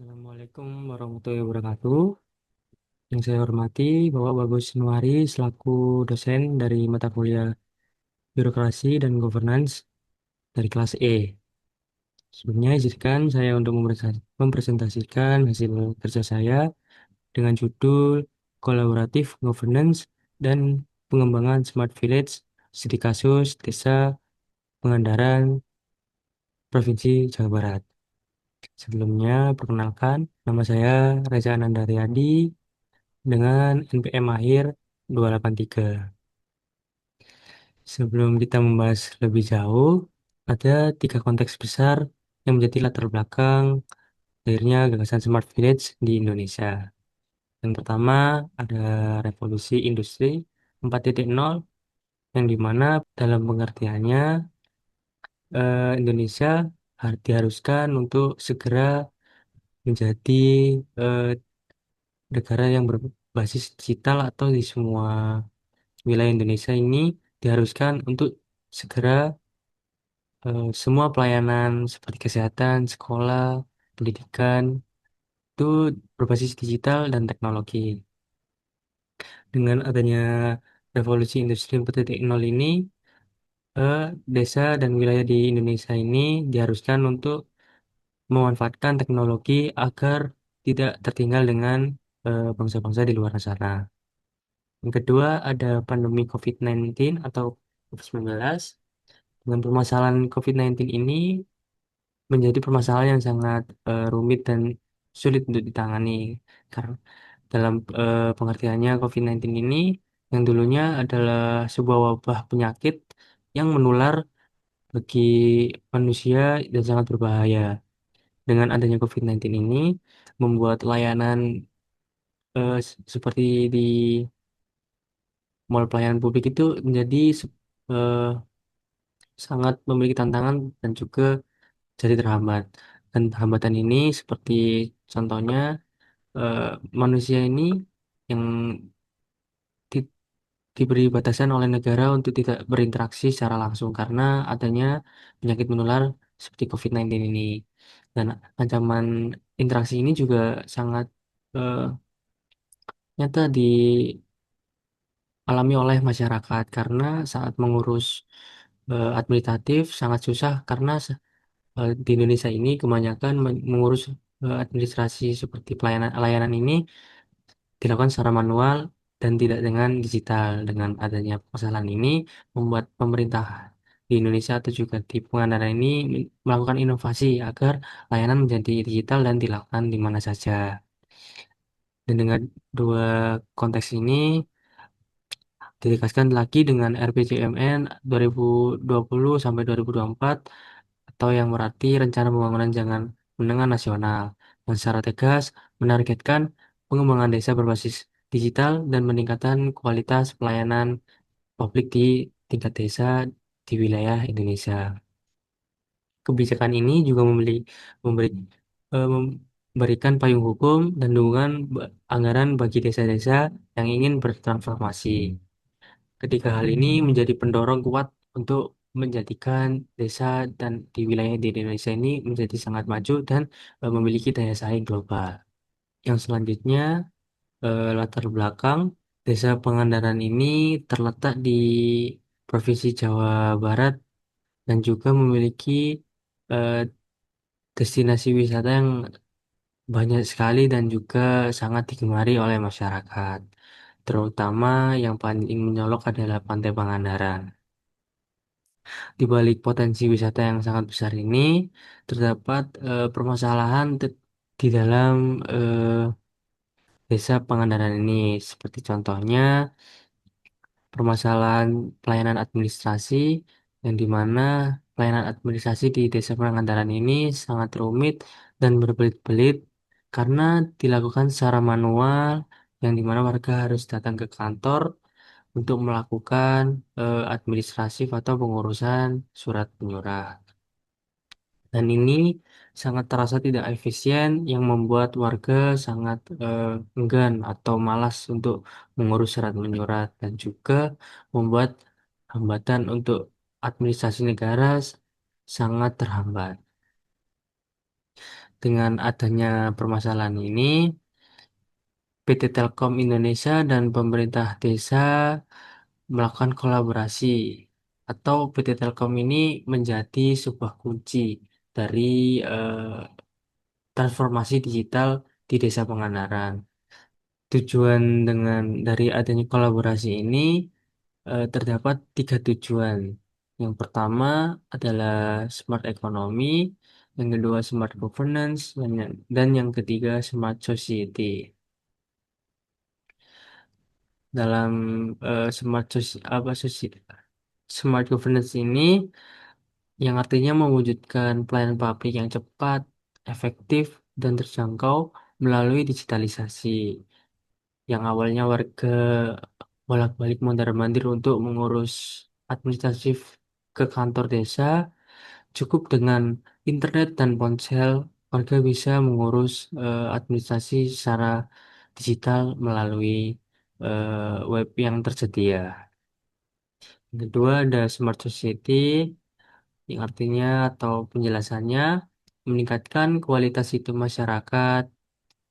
Assalamualaikum warahmatullahi wabarakatuh. Yang saya hormati Bapak Bagus Nuari selaku dosen dari mata kuliah Birokrasi dan Governance dari kelas E. Sebelumnya izinkan saya untuk mempresentasikan hasil kerja saya dengan judul Kolaboratif Governance dan Pengembangan Smart Village Studi Kasus Desa Pangandaran Provinsi Jawa Barat. Sebelumnya, perkenalkan, nama saya Reza Ananda Riyadi dengan NPM akhir 283. Sebelum kita membahas lebih jauh, ada tiga konteks besar yang menjadi latar belakang lahirnya gagasan Smart Village di Indonesia. Yang pertama ada revolusi industri 4.0 yang dimana dalam pengertiannya Indonesia diharuskan untuk segera menjadi eh, negara yang berbasis digital atau di semua wilayah Indonesia ini diharuskan untuk segera semua pelayanan seperti kesehatan, sekolah, pendidikan itu berbasis digital dan teknologi. Dengan adanya revolusi industri 4.0 ini, desa dan wilayah di Indonesia ini diharuskan untuk memanfaatkan teknologi agar tidak tertinggal dengan bangsa-bangsa di luar sana. Yang kedua ada pandemi COVID-19 atau COVID-19. Dengan permasalahan COVID-19 ini menjadi permasalahan yang sangat rumit dan sulit untuk ditangani. Karena dalam pengertiannya COVID-19 ini yang dulunya adalah sebuah wabah penyakit yang menular bagi manusia dan sangat berbahaya. Dengan adanya COVID-19 ini membuat layanan seperti di mall pelayanan publik itu menjadi eh, sangat memiliki tantangan dan juga jadi terhambat. Dan hambatan ini seperti contohnya eh, manusia ini yang di- diberi batasan oleh negara untuk tidak berinteraksi secara langsung karena adanya penyakit menular seperti COVID-19 ini. Dan ancaman interaksi ini juga sangat eh, nyata dialami oleh masyarakat karena saat mengurus administratif sangat susah karena di Indonesia ini kebanyakan mengurus administrasi seperti pelayanan layanan ini dilakukan secara manual dan tidak dengan digital. Dengan adanya permasalahan ini membuat pemerintah di Indonesia atau juga di Pangandaran ini melakukan inovasi agar layanan menjadi digital dan dilakukan di mana saja. Dan dengan dua konteks ini ditegaskan lagi dengan RPJMN 2020 sampai 2024 atau yang berarti Rencana Pembangunan Jangka Menengah Nasional yang secara tegas menargetkan pengembangan desa berbasis digital dan meningkatkan kualitas pelayanan publik di tingkat desa di wilayah Indonesia. Kebijakan ini juga memberikan payung hukum dan dukungan anggaran bagi desa-desa yang ingin bertransformasi. Ketiga hal ini menjadi pendorong kuat untuk menjadikan desa dan di wilayah di Indonesia ini menjadi sangat maju dan memiliki daya saing global. Yang selanjutnya, latar belakang Desa Pangandaran ini terletak di Provinsi Jawa Barat dan juga memiliki eh, destinasi wisata yang banyak sekali dan juga sangat digemari oleh masyarakat. Terutama yang paling menyolok adalah Pantai Pangandaran. Di balik potensi wisata yang sangat besar ini, terdapat permasalahan di dalam desa Pangandaran ini, seperti contohnya permasalahan pelayanan administrasi, yang di mana pelayanan administrasi di desa Pangandaran ini sangat rumit dan berbelit-belit karena dilakukan secara manual, yang di mana warga harus datang ke kantor untuk melakukan administratif atau pengurusan surat menyurat. Dan ini sangat terasa tidak efisien yang membuat warga sangat enggan atau malas untuk mengurus surat menyurat dan juga membuat hambatan untuk administrasi negara sangat terhambat. Dengan adanya permasalahan ini, PT Telkom Indonesia dan pemerintah desa melakukan kolaborasi atau PT Telkom ini menjadi sebuah kunci dari transformasi digital di Desa Pangandaran. Tujuan dari adanya kolaborasi ini terdapat tiga tujuan. Yang pertama adalah smart economy, yang kedua smart governance, dan yang ketiga smart society. Dalam smart governance ini yang artinya mewujudkan pelayanan publik yang cepat, efektif, dan terjangkau melalui digitalisasi. Yang awalnya warga bolak-balik mondar-mandir untuk mengurus administratif ke kantor desa, cukup dengan internet dan ponsel, warga bisa mengurus administrasi secara digital melalui web yang tersedia. Yang kedua ada Smart Society, yang artinya atau penjelasannya meningkatkan kualitas hidup masyarakat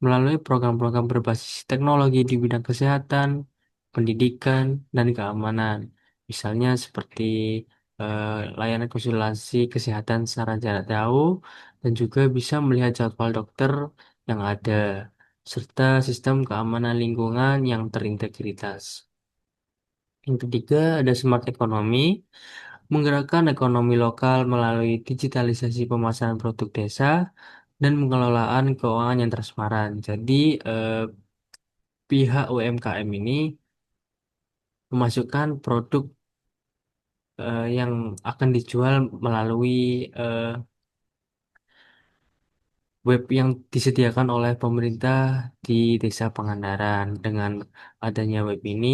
melalui program-program berbasis teknologi di bidang kesehatan, pendidikan, dan keamanan. Misalnya seperti eh, layanan konsultasi kesehatan secara jarak jauh dan juga bisa melihat jadwal dokter yang ada, serta sistem keamanan lingkungan yang terintegritas. Yang ketiga ada smart economy, menggerakkan ekonomi lokal melalui digitalisasi pemasaran produk desa dan pengelolaan keuangan yang transparan. Jadi, pihak UMKM ini memasukkan produk yang akan dijual melalui eh, web yang disediakan oleh pemerintah di Desa Pangandaran. Dengan adanya web ini,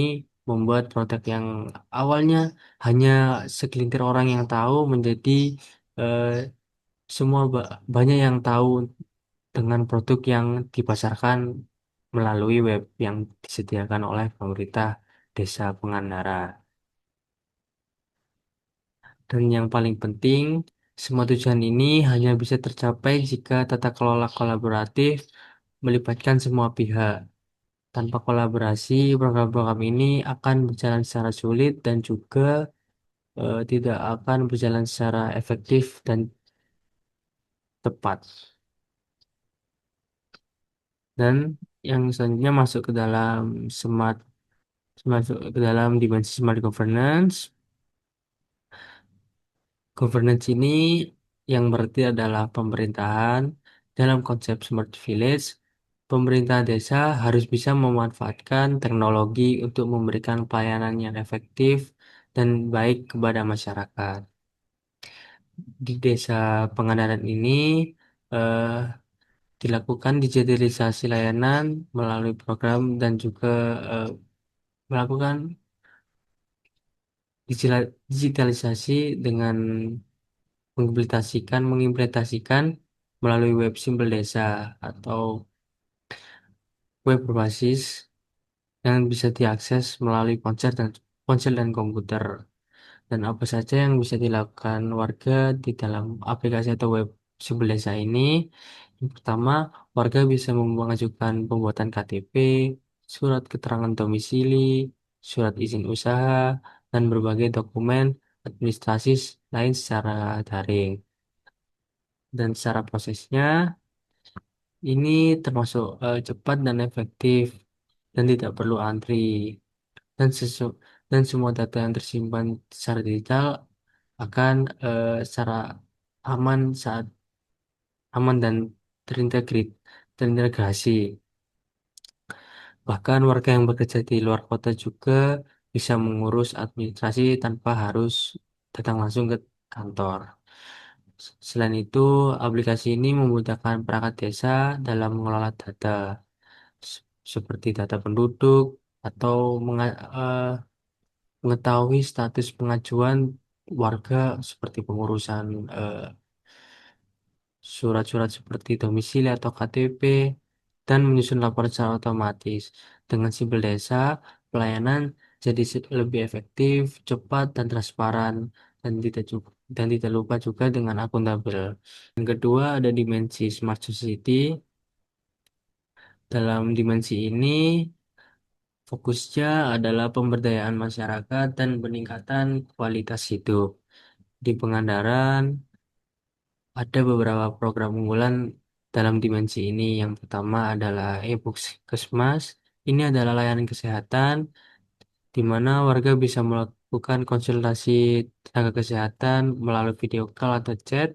membuat produk yang awalnya hanya segelintir orang yang tahu menjadi eh, banyak yang tahu dengan produk yang dipasarkan melalui web yang disediakan oleh pemerintah Desa Pangandaran. Dan yang paling penting, semua tujuan ini hanya bisa tercapai jika tata kelola kolaboratif melibatkan semua pihak. Tanpa kolaborasi, program-program ini akan berjalan secara sulit dan juga tidak akan berjalan secara efektif dan tepat. Dan yang selanjutnya smart masuk ke dalam dimensi smart governance. Governance ini yang berarti adalah pemerintahan. Dalam konsep Smart Village, pemerintah desa harus bisa memanfaatkan teknologi untuk memberikan pelayanan yang efektif dan baik kepada masyarakat. Di desa Pangandaran ini eh, dilakukan digitalisasi layanan melalui program dan juga eh, melakukan digitalisasi dengan mengimplementasikan melalui web Simpel Desa atau web berbasis yang bisa diakses melalui ponsel dan komputer. Dan apa saja yang bisa dilakukan warga di dalam aplikasi atau web Simpel Desa ini? Yang pertama, warga bisa mengajukan pembuatan KTP, surat keterangan domisili, surat izin usaha, dan berbagai dokumen administrasi lain secara daring. Dan secara prosesnya, ini termasuk cepat dan efektif dan tidak perlu antri dan dan semua data yang tersimpan secara digital akan secara aman saat aman dan terintegrasi. Bahkan warga yang bekerja di luar kota juga bisa mengurus administrasi tanpa harus datang langsung ke kantor. Selain itu, aplikasi ini memudahkan perangkat desa dalam mengelola data s- seperti data penduduk atau mengetahui status pengajuan warga seperti pengurusan surat-surat seperti domisili atau KTP dan menyusun laporan secara otomatis. Dengan Simpel Desa, pelayanan jadi lebih efektif, cepat, dan transparan dan tidak dan tidak lupa juga dengan akuntabel. Yang kedua ada dimensi smart society. Dalam dimensi ini fokusnya adalah pemberdayaan masyarakat dan peningkatan kualitas hidup. Di Pangandaran ada beberapa program unggulan dalam dimensi ini. Yang pertama adalah e-Puskesmas. Ini adalah layanan kesehatan di mana warga bisa melakukan konsultasi tenaga kesehatan melalui video call atau chat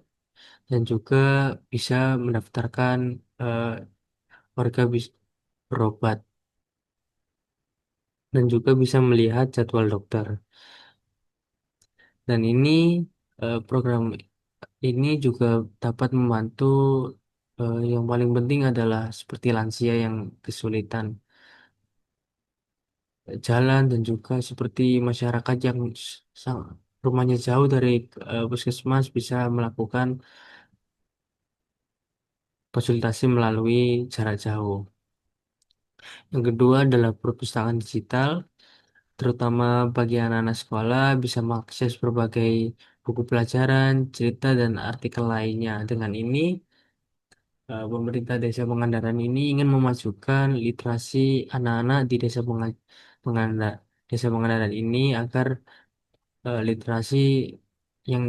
dan juga bisa mendaftarkan eh, warga berobat dan juga bisa melihat jadwal dokter. Dan ini program ini juga dapat membantu yang paling penting adalah seperti lansia yang kesulitan jalan dan juga seperti masyarakat yang rumahnya jauh dari puskesmas bisa melakukan konsultasi melalui jarak jauh. Yang kedua adalah perpustakaan digital, terutama bagi anak-anak sekolah bisa mengakses berbagai buku pelajaran, cerita, dan artikel lainnya. Dengan ini, pemerintah Desa Pangandaran ini ingin memajukan literasi anak-anak di Desa Pangandaran ini agar literasi yang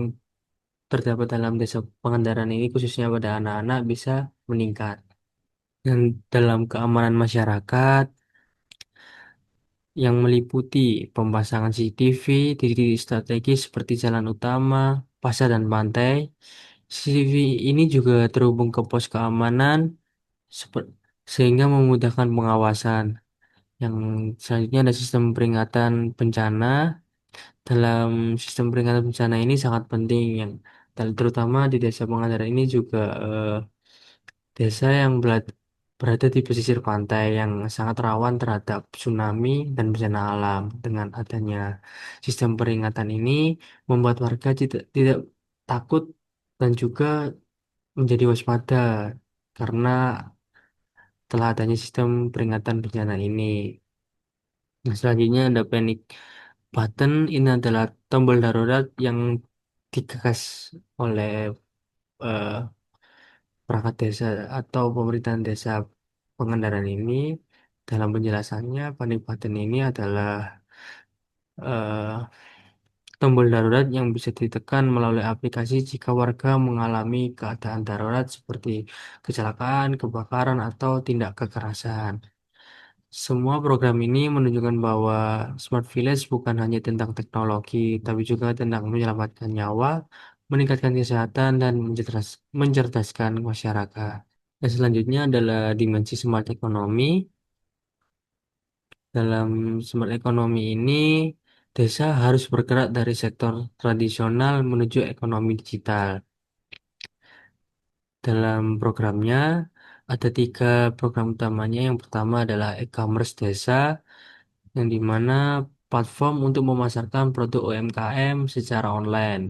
terdapat dalam Desa Pangandaran ini khususnya pada anak-anak bisa meningkat. Dan dalam keamanan masyarakat yang meliputi pemasangan CCTV di titik strategis seperti jalan utama, pasar dan pantai. CCTV ini juga terhubung ke pos keamanan sehingga memudahkan pengawasan. Yang selanjutnya ada sistem peringatan bencana. Dalam sistem peringatan bencana ini sangat penting yang terutama di Desa Pangandaran ini juga desa yang berada di pesisir pantai yang sangat rawan terhadap tsunami dan bencana alam. Dengan adanya sistem peringatan ini membuat warga tidak takut dan juga menjadi waspada karena telah adanya sistem peringatan bencana ini. Nah, selanjutnya ada panic button. Ini adalah tombol darurat yang digagas oleh eh, perangkat desa atau pemerintahan desa Pangandaran ini. Dalam penjelasannya, panic button ini adalah eh, tombol darurat yang bisa ditekan melalui aplikasi jika warga mengalami keadaan darurat seperti kecelakaan, kebakaran, atau tindak kekerasan. Semua program ini menunjukkan bahwa Smart Village bukan hanya tentang teknologi, tapi juga tentang menyelamatkan nyawa, meningkatkan kesehatan, dan mencerdaskan masyarakat. Dan selanjutnya adalah dimensi smart economy. Dalam smart economy ini, desa harus bergerak dari sektor tradisional menuju ekonomi digital. Dalam programnya, ada tiga program utamanya. Yang pertama adalah e-commerce desa, yang dimana platform untuk memasarkan produk UMKM secara online.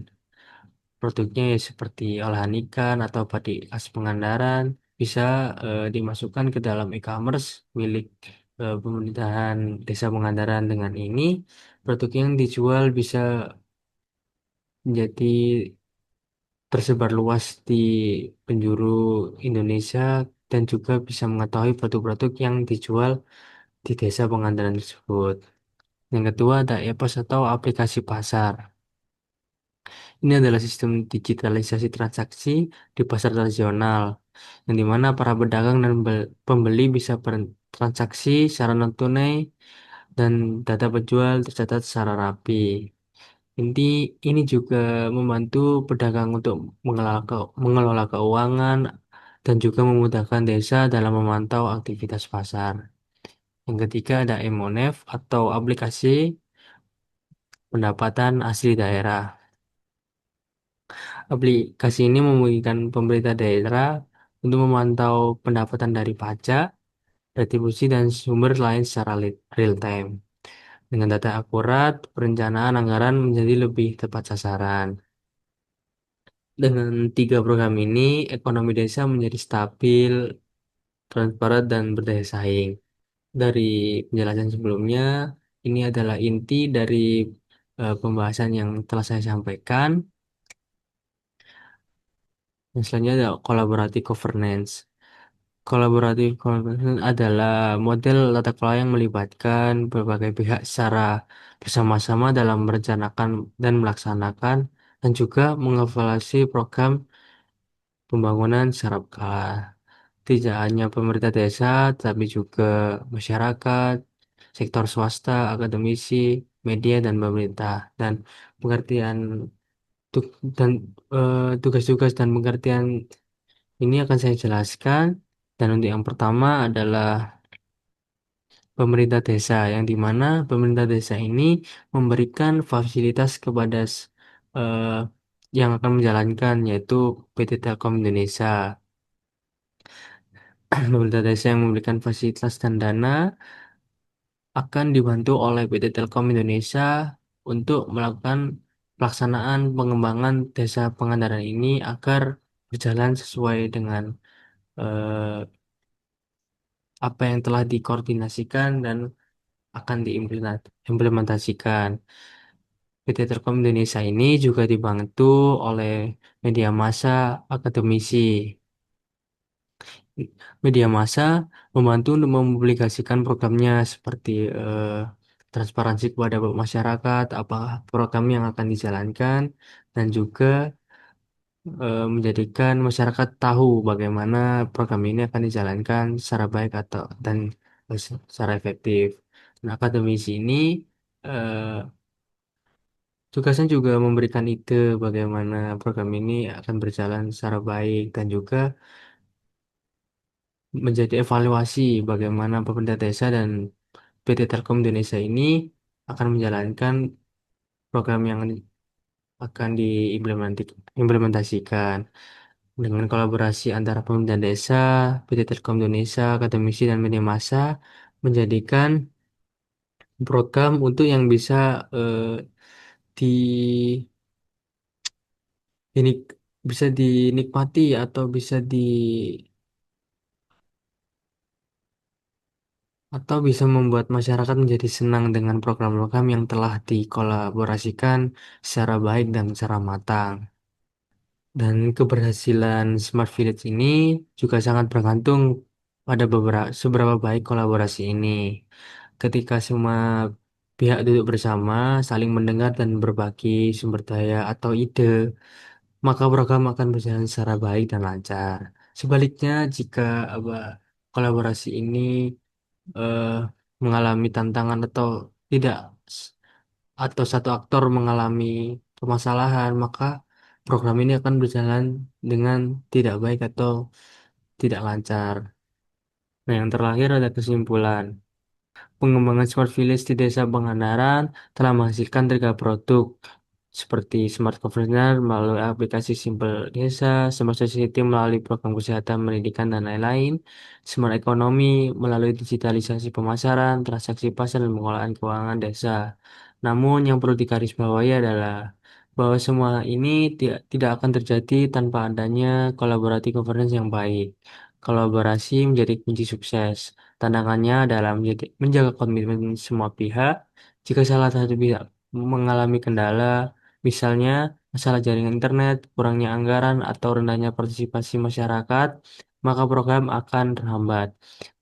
Produknya ya seperti olahan ikan atau batik khas Pangandaran bisa dimasukkan ke dalam e-commerce milik pemerintahan Desa Pangandaran. Dengan ini, produk yang dijual bisa menjadi tersebar luas di penjuru Indonesia dan juga bisa mengetahui produk-produk yang dijual di Desa Pangandaran tersebut. Yang kedua ada e-pos atau aplikasi pasar. Ini adalah sistem digitalisasi transaksi di pasar tradisional, yang dimana para pedagang dan pembeli bisa bertransaksi secara non-tunai dan data penjual tercatat secara rapi. Inti ini juga membantu pedagang untuk mengelola keuangan dan juga memudahkan desa dalam memantau aktivitas pasar. Yang ketiga ada MONEF atau aplikasi pendapatan asli daerah. Aplikasi ini memungkinkan pemerintah daerah untuk memantau pendapatan dari pajak, retribusi, dan sumber lain secara real time. Dengan data akurat, perencanaan anggaran menjadi lebih tepat sasaran. Dengan tiga program ini, ekonomi desa menjadi stabil, transparan, dan berdaya saing. Dari penjelasan sebelumnya, ini adalah inti dari pembahasan yang telah saya sampaikan. Yang selanjutnya ada collaborative governance. Collaborative governance adalah model tata kelola yang melibatkan berbagai pihak secara bersama-sama dalam merencanakan dan melaksanakan dan juga mengevaluasi program pembangunan secara berkala. Tidak hanya pemerintah desa, tapi juga masyarakat, sektor swasta, akademisi, media, dan pemerintah. Dan pengertian dan tugas-tugas dan pengertian ini akan saya jelaskan. Dan untuk yang pertama adalah pemerintah desa, yang di mana pemerintah desa ini memberikan fasilitas kepada eh, yang akan menjalankan, yaitu PT Telkom Indonesia. Pemerintah desa yang memberikan fasilitas dan dana akan dibantu oleh PT Telkom Indonesia untuk melakukan pelaksanaan pengembangan desa Pangandaran ini agar berjalan sesuai dengan eh, apa yang telah dikoordinasikan dan akan diimplementasikan. PT Telkom Indonesia ini juga dibantu oleh media massa akademisi. Media massa membantu untuk mempublikasikan programnya seperti transparansi kepada masyarakat, apa program yang akan dijalankan, dan juga menjadikan masyarakat tahu bagaimana program ini akan dijalankan secara baik dan secara efektif. Nah, akademisi ini eh, tugasnya juga memberikan ide bagaimana program ini akan berjalan secara baik dan juga menjadi evaluasi bagaimana pemerintah desa dan PT Telkom Indonesia ini akan menjalankan program yang akan diimplementasikan dengan kolaborasi antara pemerintah desa, PT Telkom Indonesia, akademisi dan media massa menjadikan program untuk yang bisa di ini bisa dinikmati atau bisa membuat masyarakat menjadi senang dengan program-program yang telah dikolaborasikan secara baik dan secara matang. Dan keberhasilan Smart Village ini juga sangat bergantung pada seberapa baik kolaborasi ini. Ketika semua pihak duduk bersama, saling mendengar dan berbagi sumber daya atau ide, maka program akan berjalan secara baik dan lancar. Sebaliknya, jika apa, kolaborasi ini eh, mengalami tantangan tidak atau satu aktor mengalami permasalahan, maka program ini akan berjalan dengan tidak baik atau tidak lancar. Nah, yang terakhir ada kesimpulan. Pengembangan Smart Village di Desa Pangandaran telah menghasilkan tiga produk seperti Smart Governance melalui aplikasi Simpel Desa, Smart Society melalui program kesehatan, pendidikan, dan lain-lain, Smart Economy melalui digitalisasi pemasaran, transaksi pasar, dan pengolahan keuangan desa. Namun yang perlu digarisbawahi adalah bahwa semua ini tidak akan terjadi tanpa adanya kolaborasi governance yang baik. Kolaborasi menjadi kunci sukses. Tantangannya adalah menjaga komitmen semua pihak. Jika salah satu pihak mengalami kendala, misalnya masalah jaringan internet, kurangnya anggaran, atau rendahnya partisipasi masyarakat, maka program akan terhambat.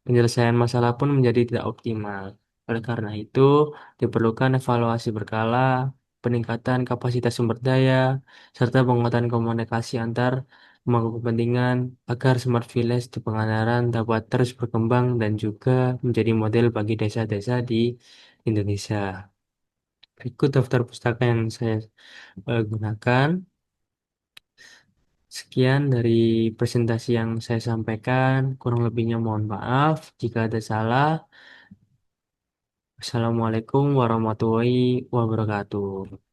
Penyelesaian masalah pun menjadi tidak optimal. Oleh karena itu, diperlukan evaluasi berkala, peningkatan kapasitas sumber daya, serta penguatan komunikasi antar pemangku kepentingan agar Smart Village di Pangandaran dapat terus berkembang dan juga menjadi model bagi desa-desa di Indonesia. Berikut daftar pustaka yang saya gunakan. Sekian dari presentasi yang saya sampaikan. Kurang lebihnya mohon maaf jika ada salah. Assalamualaikum warahmatullahi wabarakatuh.